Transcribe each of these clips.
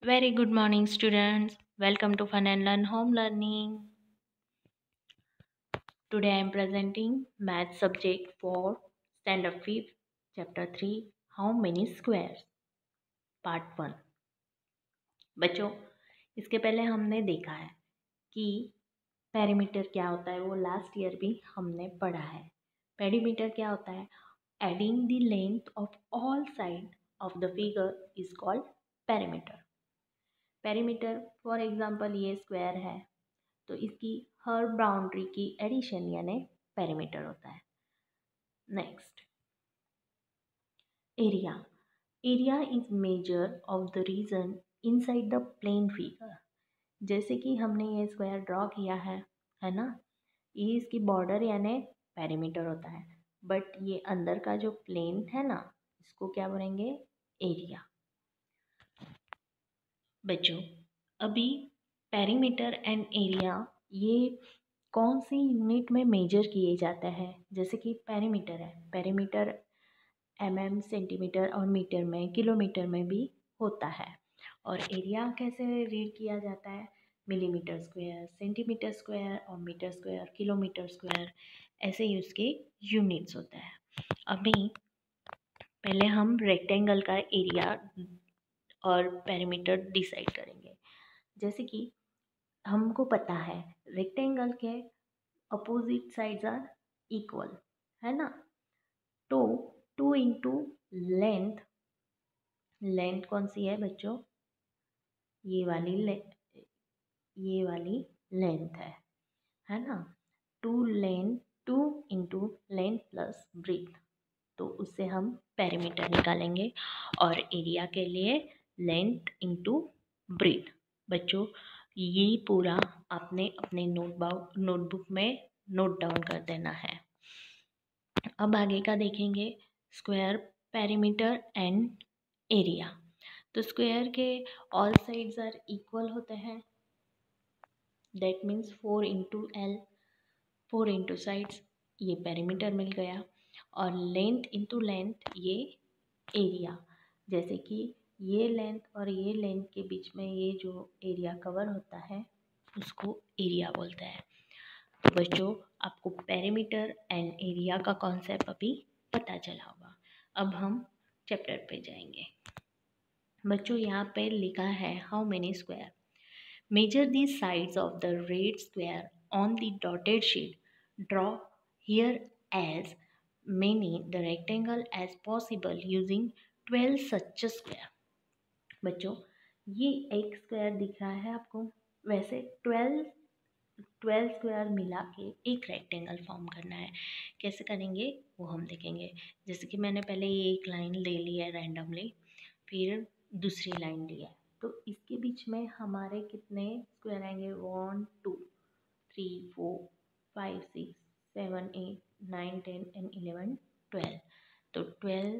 Very good morning, students. Welcome to Fun and Learn Home Learning. Today I am presenting Math subject for Standard 5, Chapter 3, How Many Squares, Part 1. बच्चों, इसके पहले हमने देखा है कि perimeter क्या होता है, वो लास्ट ईयर भी हमने पढ़ा है. पेरीमीटर क्या होता है? Adding the length of all side of the figure is called perimeter. Perimeter for example ये स्क्वायर है तो इसकी हर बाउंड्री की एडिशन यानी पेरीमीटर होता है. Next, area. Area is measure of the region inside the plane figure. जैसे कि हमने ये स्क्वायर ड्रॉ किया है ना, ये इसकी बॉर्डर यानी पेरीमीटर होता है. बट ये अंदर का जो प्लेन है ना, इसको क्या बोलेंगे? एरिया. बच्चों, अभी पेरीमीटर एंड एरिया ये कौन सी यूनिट में मेजर किए जाते हैं? जैसे कि पेरीमीटर है, पेरीमीटर सेंटीमीटर और मीटर में, किलोमीटर में भी होता है. और एरिया कैसे रीड किया जाता है? मिलीमीटर स्क्वायर, सेंटीमीटर स्क्वायर और मीटर स्क्वायर, किलोमीटर स्क्वायर, ऐसे ही उसके यूनिट्स होते हैं. अभी पहले हम रेक्टेंगल का एरिया और पेरीमीटर डिसाइड करेंगे. जैसे कि हमको पता है रेक्टेंगल के अपोजिट साइड्स आर इक्वल, है ना. तो 2 इंटू लेंथ, लेंथ कौन सी है बच्चों? ये वाली लेंथ है ना. 2 इंटू लेंथ प्लस ब्रीथ, तो उससे हम पेरीमीटर निकालेंगे. और एरिया के लिए लेंथ इंटू ब्रीथ. बच्चों, ये पूरा आपने अपने नोटबुक में नोट डाउन कर देना है. अब आगे का देखेंगे, स्क्वायर, पेरीमीटर एंड एरिया. तो स्क्वायर के ऑल साइड्स आर इक्वल होते हैं, that means 4 into L, 4 into sides, ये पेरीमीटर मिल गया. और लेंथ इंटू लेंथ, ये एरिया. जैसे कि ये लेंथ और ये लेंथ के बीच में ये जो एरिया कवर होता है उसको एरिया बोलते हैं. तो बच्चों, आपको पेरीमीटर एंड एरिया का कॉन्सेप्ट अभी पता चला होगा. अब हम चैप्टर पे जाएंगे. बच्चों, यहाँ पे लिखा है how many square. Measure the sides of the red square on the dotted sheet. Draw here as many the rectangle as possible using 12 such square. बच्चों, ये एक स्क्वायर दिख रहा है आपको, वैसे 12 स्क्वायर मिला के एक रेक्टेंगल फॉर्म करना है. कैसे करेंगे वो हम देखेंगे. जैसे कि मैंने पहले ये एक लाइन ले ली है रैंडमली, फिर दूसरी लाइन ली है, तो इसके बीच में हमारे कितने स्क्वायर आएंगे? 1 2 3 4 5 6 7 8 9 10 एंड 11 12. तो 12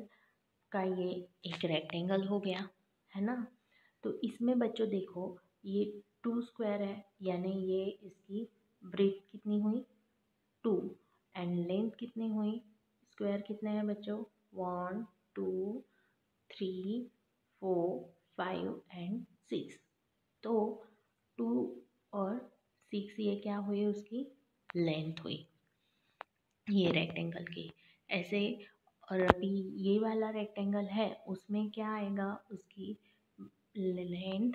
का ये एक रेक्टेंगल हो गया, है ना. तो इसमें बच्चों देखो, ये 2 स्क्वायर है, यानी ये इसकी ब्रेथ कितनी हुई? 2. एंड लेंथ कितनी हुई? स्क्वायर कितने हैं बच्चों? 1 2 3 4 5 एंड 6. तो 2 और 6 ये क्या हुई? उसकी लेंथ हुई ये रेक्टेंगल की. ऐसे, और अभी ये वाला रेक्टेंगल है, उसमें क्या आएगा? उसकी लेंथ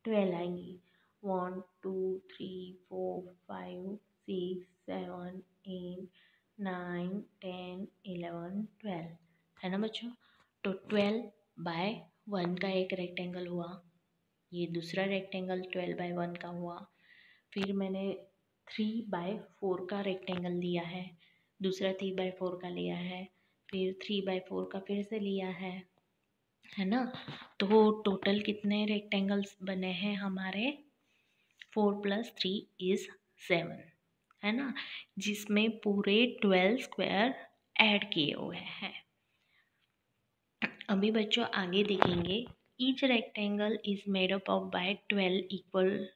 12 आएंगी. 1 2 3 4 5 6 7 8 9 10 11 12, है ना बच्चों. तो 12/1 का एक रेक्टेंगल हुआ, ये दूसरा रेक्टेंगल 12/1 का हुआ. फिर मैंने 3/4 का रेक्टेंगल लिया है, दूसरा 3/4 का लिया है, फिर 3/4 का फिर से लिया है ना. तो टोटल कितने रेक्टेंगल्स बने हैं हमारे? 4 + 3 = 7, है ना, जिसमें पूरे 12 स्क्वायर ऐड किए हुए हैं. अभी बच्चों आगे देखेंगे, each rectangle is made up of by 12 equal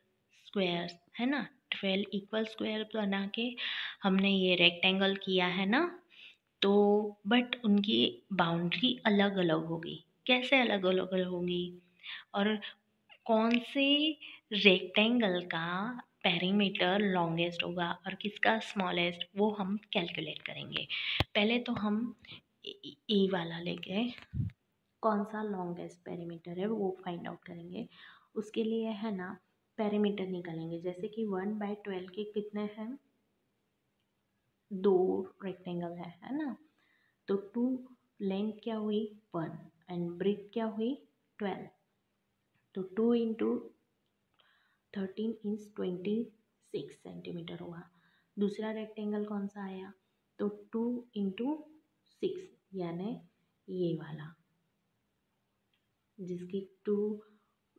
squares, है ना. 12 इक्वल स्क्वायर बना के हमने ये रेक्टेंगल किया है ना. तो बट उनकी बाउंड्री अलग अलग होगी. कैसे अलग अलग होगी? और कौन से रेक्टेंगल का पेरीमीटर लॉन्गेस्ट होगा और किसका स्मॉलेस्ट, वो हम कैलकुलेट करेंगे। पहले तो हम ए वाला लेके कौन सा लॉन्गेस्ट पेरीमीटर है वो फाइंड आउट करेंगे। उसके लिए है ना पेरीमीटर निकालेंगे। जैसे कि 1/12 के कितने हैं, 2 रेक्टेंगल है ना। तो 2 लेंथ क्या हुई 1 एंड ब्रेथ क्या हुई 12। तो 2 इंटू 13 इज 26 सेंटीमीटर हुआ। दूसरा रेक्टेंगल कौन सा आया, तो 2 इंटू 6 यानी ये वाला, जिसकी 2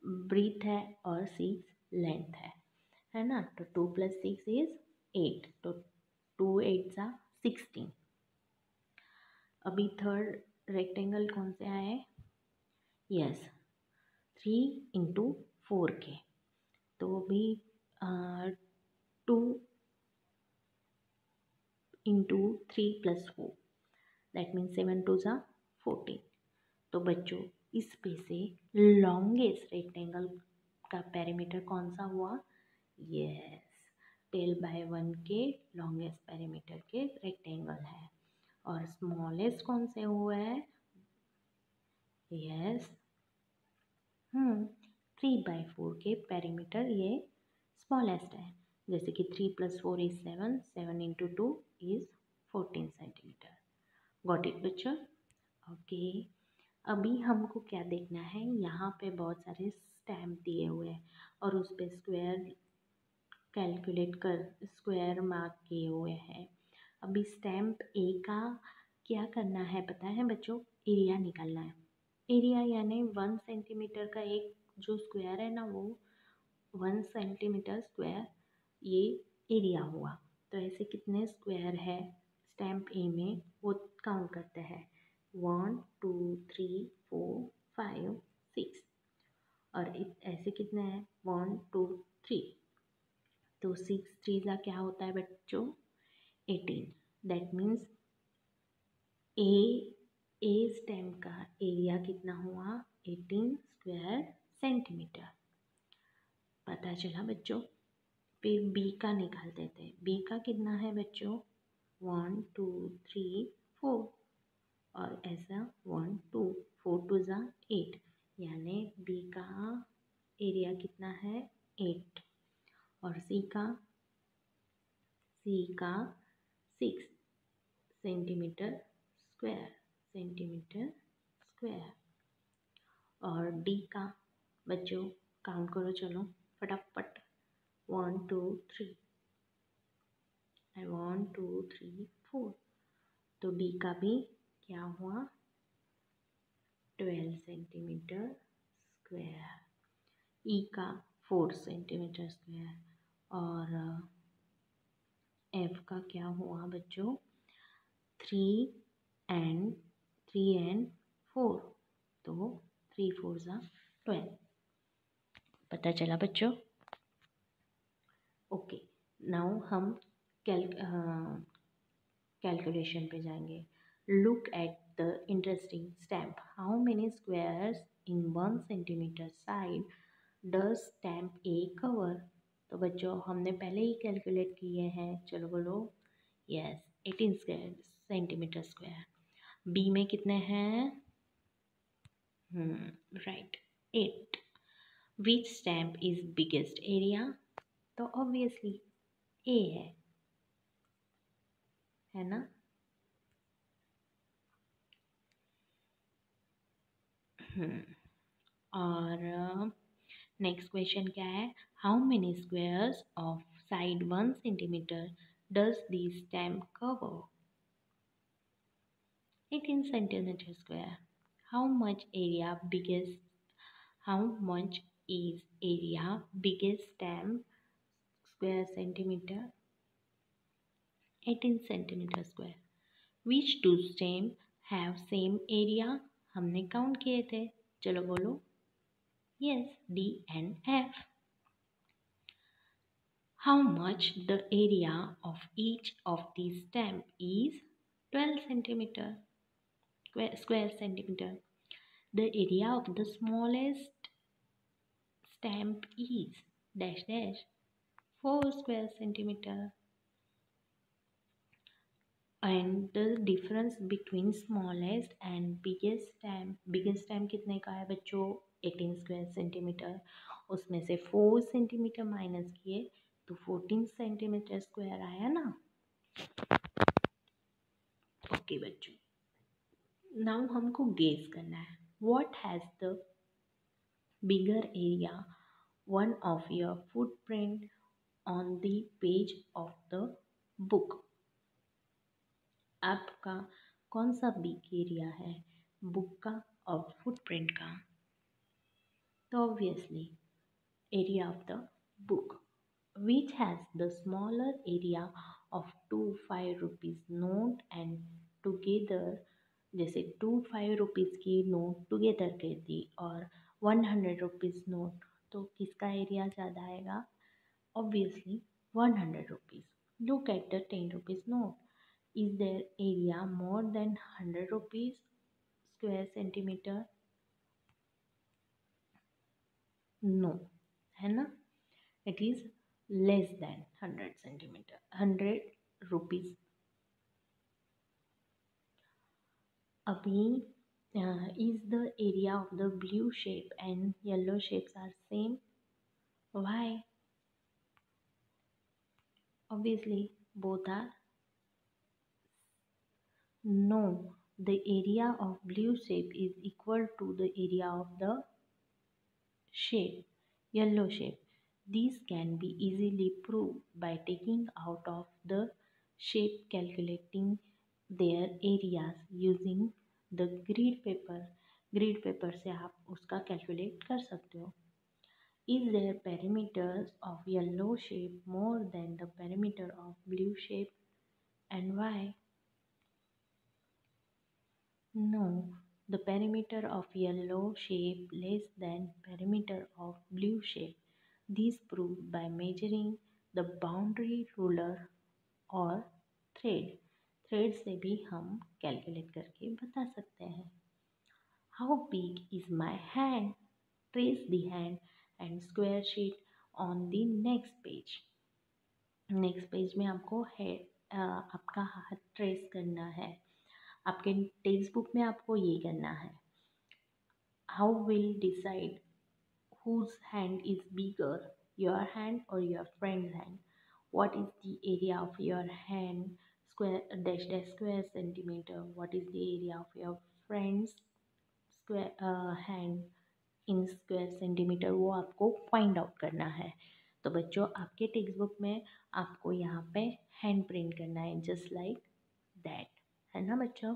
ब्रीथ है और 6 लेंथ है ना। तो 2 + 6 इज 8, तो 2 8 सा 16। अभी थर्ड रेक्टेंगल कौन से आए, यस 3 इंटू 4 के। तो अभी 2 इंटू 3 + 4 दैट मीन्स 7 2 सा 14। तो बच्चों इस पे से लॉन्गेस्ट रेक्टेंगल का पेरीमीटर कौन सा हुआ, यस 12/1 के लॉन्गेस्ट पेरीमीटर के रेक्टेंगल है। और स्मॉलेस्ट कौन से हुआ है, यस 3/4 के पेरीमीटर ये स्मॉलेस्ट है। जैसे कि 3 + 4 is 7, 7 into 2 is 14 centimetre. Got it बच्चों, ओके। अभी हमको क्या देखना है, यहाँ पे बहुत सारे स्टैम्प दिए हुए हैं और उस पर स्क्वायर कैलकुलेट कर स्क्वायर मार्क किए हुए हैं। अभी स्टैम्प ए का क्या करना है पता है बच्चों, एरिया निकालना है। एरिया यानी 1 सेंटीमीटर का एक जो स्क्वायर है ना, वो 1 सेंटीमीटर स्क्वायर ये एरिया हुआ। तो ऐसे कितने स्क्वायर है स्टैम्प ए में वो काउंट करते हैं, 1 2 3 4 5 6। और ऐसे कितने हैं 1 2 3। तो 6 3 का क्या होता है बच्चों 18। दैट मीन्स ए स्टैम्प का एरिया कितना हुआ 18 स्क्वायर सेंटीमीटर। पता चला बच्चों। फिर बी का निकाल देते हैं। बी का कितना है बच्चों 1 2 3 4 और ऐसा 1 2 4 2 ज़ा 8 यानी बी का एरिया कितना है 8। और सी का 6 सेंटीमीटर स्क्वायर। और डी का बच्चों काउंट करो चलो फटाफट 1 2 3 1 2 3 4। तो डी का भी क्या हुआ 12 सेंटीमीटर स्क्वायर। ई का 4 सेंटीमीटर स्क्वायर। और एफ का क्या हुआ बच्चों 3 एंड 4। तो 3 4 ज़ा 12। पता चला बच्चों, ओके। नाउ हम कैलकुलेशन पे जाएंगे। Look at the interesting stamp. How many squares in 1 centimetre side does stamp A cover. तो बच्चों हमने पहले ही कैलकुलेट किए हैं, चलो बोलो yes 18 square centimeter square. B में कितने हैं right 8। Which stamp is biggest area, तो ऑब्वियसली ए है ना। और नेक्स्ट क्वेश्चन क्या है, how many squares of side 1 centimeter does the stamp cover, 18 centimeter square. How much area biggest, how much is area biggest stamp square centimeter, 18 centimeter square. Which two stamp have same area, हमने count किए थे, चलो बोलो yes D and F. How much the area of each of these stamp is 12 centimeter square centimeter. The area of the smallest stamp is dash dash 4 square centimeter, and the difference between smallest and biggest stamp कितने का है बच्चों? 18 square centimetre. उसमें से 4 centimetre minus किए तो 14 centimetre square आया ना। ओके बच्चों, नाउ हमको गेस करना है what has the bigger area one of your footprint on the page of the book। आपका कौन सा बिग एरिया है बुक का और फुटप्रिंट का? तो obviously area of the book which has the smaller area of 2 5 rupees note and together, जैसे 2 5 rupees की नोट टुगेदर कर दी और 100 रुपीज़ नोट, तो किसका एरिया ज़्यादा आएगा? Obviously 100 rupees. Look at the 10 rupees note, is there area more than 100 rupees square centimeter? No, है ना, it is less than 100 centimeter 100 rupees। अभी is the area of the blue shape and yellow shapes are same? Why? Obviously both are no, the area of blue shape is equal to the area of the shape yellow shape. These can be easily proved by taking out of the shape, calculating their areas using the grid paper। grid paper से आप उसका calculate कर सकते हो। Is their perimeters of yellow shape more than the perimeter of blue shape and why? No, the perimeter of yellow shape less than perimeter of blue shape। This proved by measuring the boundary ruler और thread से भी हम calculate करके बता सकते हैं। How big is my hand? Trace the hand and square sheet on the next page. Next page में आपको है आपका हाथ ट्रेस करना है। आपके टेक्स्ट बुक में आपको ये करना है। How will decide whose hand is bigger, your hand or your friend's hand? What is the area of your hand square dash dash square centimeter? What is the area of your friend's square hand in square centimetre? वो आपको find out करना है। तो बच्चों आपके text book में आपको यहाँ पे हैंड प्रिंट करना है जस्ट लाइक दैट, है ना बच्चों।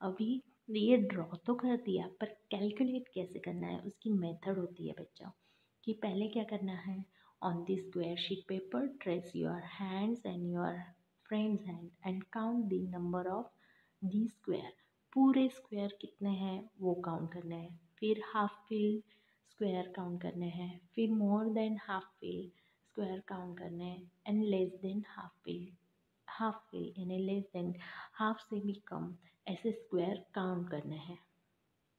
अभी ये ड्रॉ तो कर दिया पर कैलकुलेट कैसे करना है उसकी मेथड होती है बच्चों कि पहले क्या करना है। On the square sheet paper trace your hands and your friends hand and count the number of the square. पूरे स्क्वायर कितने हैं वो काउंट करने हैं। फिर हाफ फिल स्क्वायर काउंट करने हैं। फिर more than half fill square count करने हैं and less than half fill यानी लेस देन हाफ से भी कम ऐसे स्क्वायर काउंट करने हैं।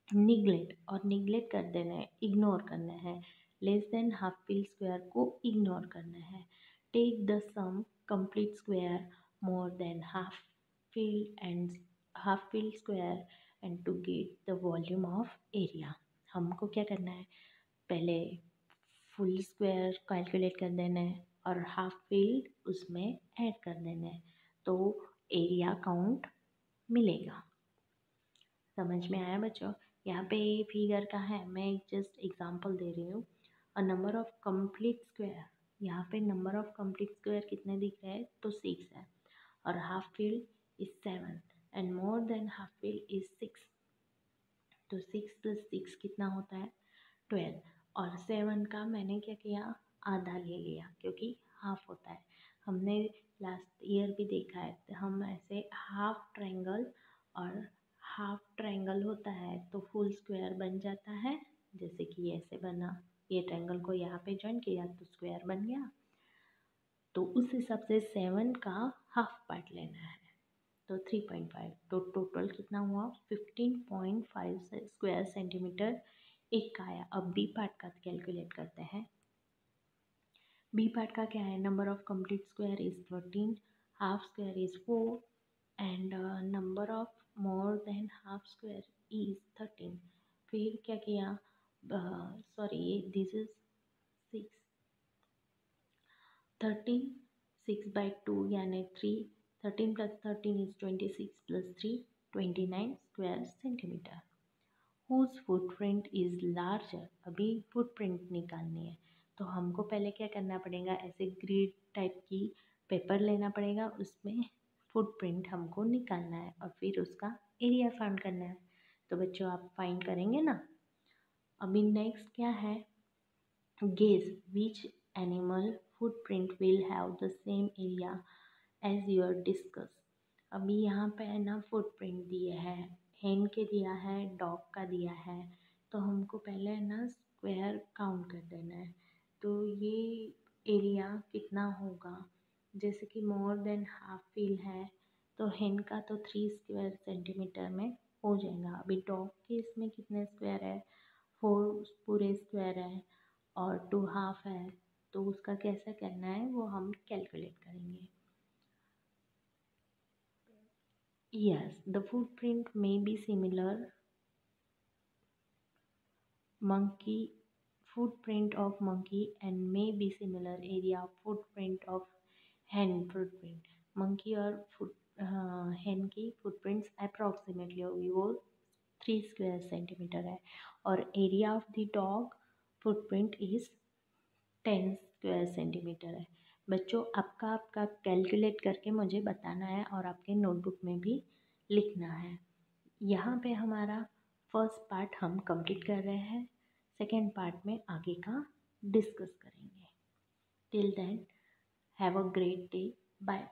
निगलेक्ट कर देना है, इग्नोर करना है। Less than half fill square को इग्नोर करना है। Take the sum complete square more than half fill square and to get the volume of area. हमको क्या करना है, पहले फुल स्क्वायर कैलकुलेट कर देना है और हाफ फिल उसमें ऐड कर देना है तो एरिया काउंट मिलेगा। समझ में आया बच्चों? यहाँ पे फिगर का है, मैं जस्ट एग्जांपल दे रही हूँ। A number of complete square, यहाँ पे नंबर ऑफ कंप्लीट स्क्वायर कितने दिख रहे हैं तो 6 है और half fill is 7 and more than half fill is 6। तो 6 + 6 कितना होता है 12 और 7 का मैंने क्या किया आधा ले लिया क्योंकि हाफ होता है। हमने लास्ट ईयर भी देखा है तो हम ऐसे हाफ ट्रायंगल और हाफ ट्रायंगल होता है तो फुल स्क्वायर बन जाता है। जैसे कि ऐसे बना, ये ट्रायंगल को यहाँ पे जॉइन किया तो स्क्वायर बन गया। तो उस हिसाब से 7 का हाफ पार्ट लेना है तो 3.5, तो टोटल कितना हुआ 15.5 स्क्वायर सेंटीमीटर एक का आया। अब बी पार्ट का कैलकुलेट करते हैं। बी पार्ट का क्या है, number of complete square is 13, half square is 4 and number of more than half square is 13। फिर क्या किया, सॉरी दिस इज 6, 13, 6/2 यानी 3, 13 + 13 is 26 + 3 29 square centimeter. Whose footprint is larger, अभी फुटप्रिंट निकालनी है तो हमको पहले क्या करना पड़ेगा, ऐसे ग्रिड टाइप की पेपर लेना पड़ेगा, उसमें फुटप्रिंट हमको निकालना है और फिर उसका एरिया फाइंड करना है। तो बच्चों आप फाइंड करेंगे ना। अभी नेक्स्ट क्या है, guess which animal footprint will have the same area as your discuss. अभी यहाँ पे है ना फुटप्रिंट दिए है, हेन के दिया है, डॉग का दिया है, तो हमको पहले ना स्क्वायर काउंट कर देना है। तो ये एरिया कितना होगा, जैसे कि मोर देन हाफ व्हील है तो हेन का तो 3 स्क्वायर सेंटीमीटर में हो जाएगा। अभी डॉग के इसमें कितने स्क्वायर है, 4 पूरे स्क्वायर है और 2 हाफ है, तो उसका कैसे करना है वो हम कैलकुलेट करेंगे। Yes, the footprint may be similar. Monkey footprint of monkey and may be similar area of footprint of hen footprint. Monkey और hen की footprints approximately वो 3 square centimeter है और area of the dog footprint is 10 square centimetre है। बच्चों आपका calculate करके मुझे बताना है और आपके नोटबुक में भी लिखना है। यहाँ पे हमारा फर्स्ट पार्ट हम कंप्लीट कर रहे हैं, सेकेंड पार्ट में आगे का डिस्कस करेंगे। Till then have a great day, bye.